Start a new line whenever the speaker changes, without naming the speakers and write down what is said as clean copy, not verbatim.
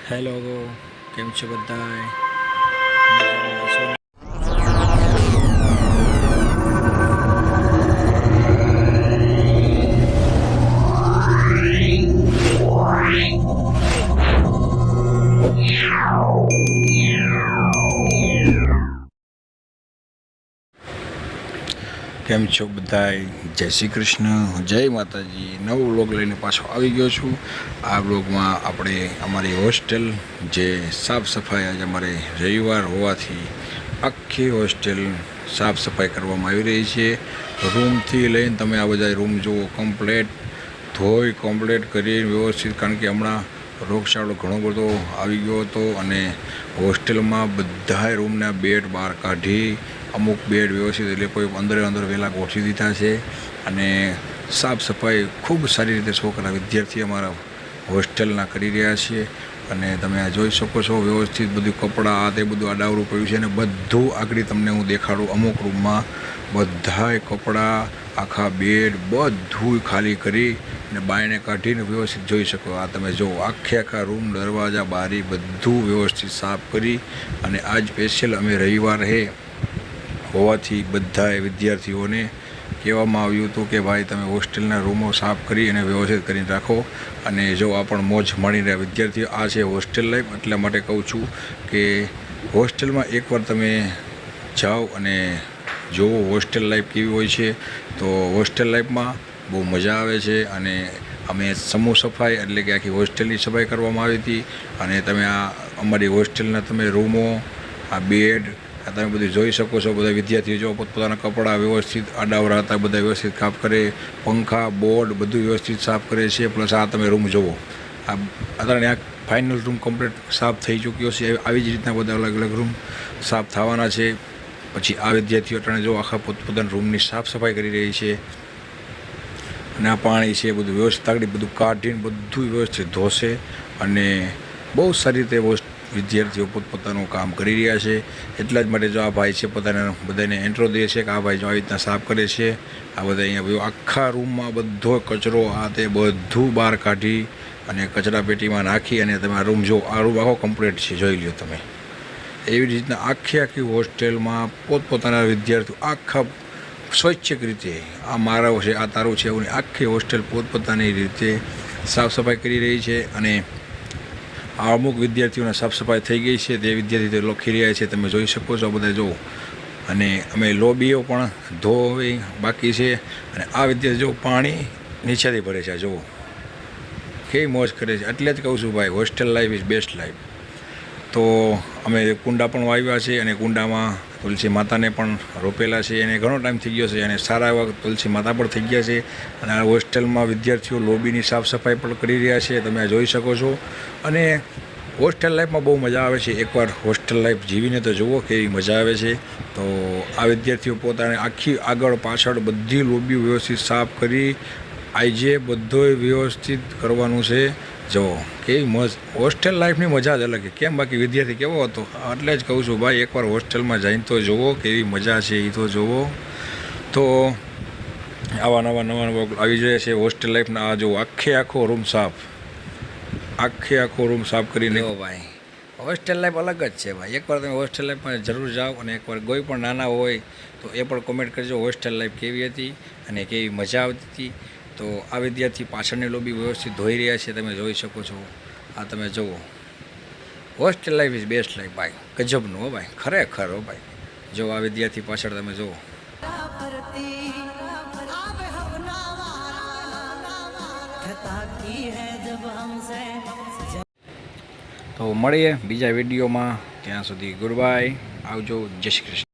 Hello, કેમ છો બધાય? કેમ છો બધાય? જય શ્રી કૃષ્ણ, જય માતાજી. નવો વ્લોગ લઈને પાછો આવી ગયો છું. આ વ્લોગમાં આપણે અમારી હોસ્ટેલ જે સાફ સફાઈ, આજે અમારે રવિવાર હોવાથી આખી હોસ્ટેલ સાફ સફાઈ કરવામાં આવી રહી છે. રૂમથી લઈને તમે આ બધા રૂમ જુઓ, કમ્પ્લેટ ધોઈ કમ્પ્લેટ કરી વ્યવસ્થિત, કારણ કે હમણાં રોગચાળો ઘણો બધો આવી ગયો હતો અને હોસ્ટેલમાં બધાય રૂમના બેડ બહાર કાઢી અમુક બેડ વ્યવસ્થિત એટલે કોઈ અંદર વહેલા ગોઠવી દીધા છે અને સાફ સફાઈ ખૂબ સારી રીતે છોકરા વિદ્યાર્થી અમારા હોસ્ટેલના કરી રહ્યા છે. અને તમે આ જોઈ શકો છો વ્યવસ્થિત બધું કપડાં આ તે બધું આડાવરું પડ્યું છે અને બધું આગળ તમને હું દેખાડું. અમુક રૂમમાં બધાય કપડાં, આખા બેડ બધું ખાલી કરી અને બાયણે કાઢીને વ્યવસ્થિત જોઈ શકો. આ તમે જુઓ, આખા રૂમ, દરવાજા, બારી બધું વ્યવસ્થિત સાફ કરી. અને આજ સ્પેશિયલ અમે રવિવાર હોવાથી બધાએ વિદ્યાર્થીઓને કહેવામાં આવ્યું હતું કે ભાઈ તમે હોસ્ટેલના રૂમો સાફ કરી અને વ્યવસ્થિત કરીને રાખો. અને જો આ પણ મોજ માણી રહ્યા વિદ્યાર્થીઓ. આ છે હોસ્ટેલ લાઈફ. એટલા માટે કહું છું કે હોસ્ટેલમાં એકવાર તમે જાઓ અને જુઓ હોસ્ટેલ લાઈફ કેવી હોય છે. તો હોસ્ટેલ લાઈફમાં બહુ મજા આવે છે. અને અમે સમૂહ સફાઈ એટલે કે આખી હોસ્ટેલની સફાઈ કરવામાં આવી હતી. અને તમે આ અમારી હોસ્ટેલના તમે રૂમો, આ બેડ, આ તમે બધું જોઈ શકો છો. બધા વિદ્યાર્થીઓ જો પોતપોતાના કપડાં વ્યવસ્થિત આડાવરા હતા બધા વ્યવસ્થિત સાફ કરે, પંખા, બોર્ડ બધું વ્યવસ્થિત સાફ કરે છે. પ્લસ આ તમે રૂમ જુઓ, આ અત્યારે આ ફાઇનલ રૂમ કમ્પ્લીટ સાફ થઈ ચૂક્યો છે. આવી જ રીતના બધા અલગ અલગ રૂમ સાફ થવાના છે. પછી આ વિદ્યાર્થીઓ અટાણે જો આખા પોતપોતાના રૂમની સાફ સફાઈ કરી રહી છે. અને આ પાણી છે બધું વ્યવસ્થિત આગળ બધું કાઢીને બધું વ્યવસ્થિત ધોશે. અને બહુ સારી રીતે વિદ્યાર્થીઓ પોતપોતાનું કામ કરી રહ્યા છે. એટલા જ માટે જો આ ભાઈ છે બધાને એન્ટ્રો દે છે કે આ ભાઈ જો આવી રીતના સાફ કરે છે. આ બધા અહીંયા આખા રૂમમાં બધો કચરો આ તે બધું બહાર કાઢી અને કચરા પેટીમાં નાખી અને તમે આ રૂમ જો, આ રૂમ આખો કમ્પ્લીટ છે, જોઈ લો તમે. એવી રીતના આખી હોસ્ટેલમાં પોતપોતાના વિદ્યાર્થીઓ આખા સ્વૈચ્છિક રીતે આ મારો છે, આ તારું છે, એવું આખી હોસ્ટેલ પોતપોતાની રીતે સાફ સફાઈ કરી રહી છે. અને આ અમુક વિદ્યાર્થીઓને સાફ સફાઈ થઈ ગઈ છે, તે વિદ્યાર્થીઓ લખી રહ્યા છે, તમે જોઈ શકો છો બધા જુઓ. અને અમે લોબીઓ પણ ધોવી બાકી છે. અને આ વિદ્યાર્થી જો પાણી નીચેથી ભરે છે, જુઓ કેવી મોજ કરે છે. એટલે જ કહું છું ભાઈ, hostel life is best life. તો અમે કુંડા પણ વાવ્યા છે અને કુંડામાં તુલસી માતાને પણ રોપેલા છે. એને ઘણો ટાઈમ થઈ ગયો છે અને સારા એવા તુલસી માતા પણ થઈ ગયા છે. અને આ હોસ્ટેલમાં વિદ્યાર્થીઓ લોબીની સાફ સફાઈ પણ કરી રહ્યા છે, તમે આ જોઈ શકો છો. અને હોસ્ટેલ લાઈફમાં બહુ મજા આવે છે. એકવાર હોસ્ટેલ લાઈફ જીવીને તો જુઓ કેવી મજા આવે છે. તો આ વિદ્યાર્થીઓ પોતાને આખી આગળ પાછળ બધી લોબી વ્યવસ્થિત સાફ કરી આજે બધોય વ્યવસ્થિત કરવાનું છે. જુઓ કેવી હોસ્ટેલ લાઈફની મજા જ અલગ છે. કેમ બાકી વિદ્યાર્થી કેવો હતો? એટલે જ કહું છું ભાઈ, એકવાર હોસ્ટેલમાં જઈને તો જુઓ કેવી મજા છે, એ તો જુઓ. તો આવા નવા આવી જાય છે હોસ્ટેલ લાઈફના. આ જુઓ આખો રૂમ સાફ, આખો રૂમ સાફ કરીને ભાઈ હોસ્ટેલ લાઈફ અલગ જ છે ભાઈ. એકવાર તમે હોસ્ટેલ લાઈફમાં જરૂર જાઓ અને એકવાર કોઈ પણ નાના હોય તો એ પણ કોમેન્ટ કરજો હોસ્ટેલ લાઈફ કેવી હતી અને કેવી મજા આવતી હતી. તો આ વિદ્યાર્થી પાછળની લોબી વ્યવસ્થિત ધોઈ રહ્યા છે, તમે જોઈ શકો છો. આ તમે જુઓ, hostel life is best life ભાઈ. ગજબનું હો ભાઈ, ખરેખર હો ભાઈ. જો આ વિદ્યાર્થી પાછળ તમે જુઓ. તો મળીએ બીજા વિડીયોમાં. ત્યાં સુધી ગુડ બાય, આવજો, જય શ્રી કૃષ્ણ.